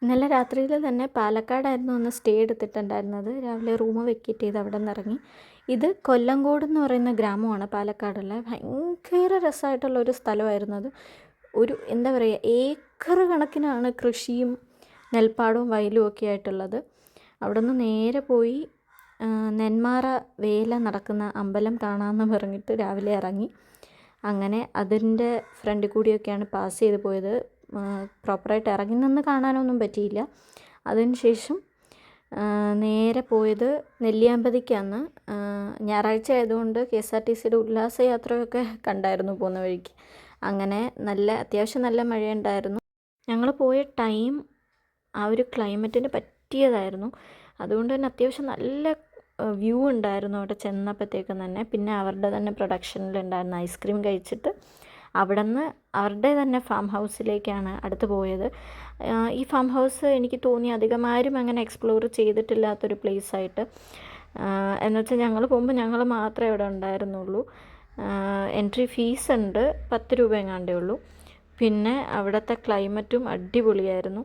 ഇന്നലെ രാത്രിയിൽ തന്നെ പാലക്കാടായിരുന്നു ഒന്ന് സ്റ്റേ എടുത്തിട്ടുണ്ടായിരുന്നത്. രാവിലെ റൂം വെക്കേറ്റ് ചെയ്ത് അവിടെ നിന്ന് ഇറങ്ങി. ഇത് കൊല്ലങ്കോട് എന്ന് പറയുന്ന ഗ്രാമമാണ് പാലക്കാടുള്ള. ഭയങ്കര രസമായിട്ടുള്ളൊരു സ്ഥലമായിരുന്നു അത്. എന്താ പറയുക, ഏക്കർ കണക്കിനാണ് കൃഷിയും നെൽപ്പാടവും വയലും ഒക്കെ ആയിട്ടുള്ളത്. അവിടെ നിന്ന് നേരെ പോയി നെന്മാറ വേല നടക്കുന്ന അമ്പലം കാണാമെന്ന് പറഞ്ഞിട്ട് രാവിലെ ഇറങ്ങി. അങ്ങനെ അതിൻ്റെ ഫ്രണ്ടിൽ കൂടിയൊക്കെയാണ് പാസ് ചെയ്ത് പോയത്. പ്രോപ്പറായിട്ട് ഇറങ്ങി നിന്ന് കാണാനൊന്നും പറ്റിയില്ല. അതിനുശേഷം നേരെ പോയത് നെല്ലിയാമ്പതിക്കാണ്. ഞായറാഴ്ച ആയതുകൊണ്ട് KSRTCയുടെ ഉല്ലാസയാത്രയൊക്കെ കണ്ടായിരുന്നു പോകുന്ന വഴിക്ക്. അങ്ങനെ അത്യാവശ്യം നല്ല മഴയുണ്ടായിരുന്നു. ഞങ്ങൾ പോയ ടൈം ആ ഒരു ക്ലൈമറ്റിന് പറ്റിയതായിരുന്നു. അതുകൊണ്ട് തന്നെ അത്യാവശ്യം നല്ല വ്യൂ ഉണ്ടായിരുന്നു അവിടെ ചെന്നപ്പോഴത്തേക്കും തന്നെ. പിന്നെ അവരുടെ തന്നെ പ്രൊഡക്ഷനിലുണ്ടായിരുന്ന ഐസ്ക്രീം കഴിച്ചിട്ട് അവിടെ നിന്ന് അവരുടെ തന്നെ ഫാം ഹൗസിലേക്കാണ് അടുത്ത് പോയത്. ഈ ഫാം ഹൗസ് എനിക്ക് തോന്നി അധികം ആരും അങ്ങനെ എക്സ്പ്ലോർ ചെയ്തിട്ടില്ലാത്തൊരു പ്ലേസായിട്ട്. എന്നുവെച്ചാൽ ഞങ്ങൾ പോകുമ്പോൾ ഞങ്ങൾ മാത്രമേ അവിടെ ഉണ്ടായിരുന്നുള്ളൂ. എൻട്രി ഫീസ് ഉണ്ട്, 10 രൂപ എങ്ങാണ്ടേ ഉള്ളൂ. പിന്നെ അവിടുത്തെ ക്ലൈമറ്റും അടിപൊളിയായിരുന്നു.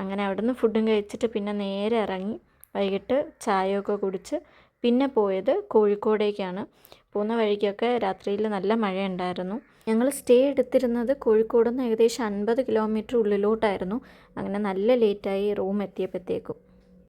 അങ്ങനെ അവിടെ നിന്ന് ഫുഡും കഴിച്ചിട്ട് പിന്നെ നേരെ ഇറങ്ങി വൈകിട്ട് ചായയൊക്കെ കുടിച്ച് പിന്നെ പോയത് കോഴിക്കോടേക്കാണ്. പോകുന്ന വഴിക്കൊക്കെ രാത്രിയിൽ നല്ല മഴയുണ്ടായിരുന്നു. ഞങ്ങൾ സ്റ്റേ എടുത്തിരുന്നത് കോഴിക്കോട് നിന്ന് ഏകദേശം 50 കിലോമീറ്റർ ഉള്ളിലോട്ടായിരുന്നു. അങ്ങനെ നല്ല ലേറ്റായി റൂം എത്തിയപ്പോഴത്തേക്കും.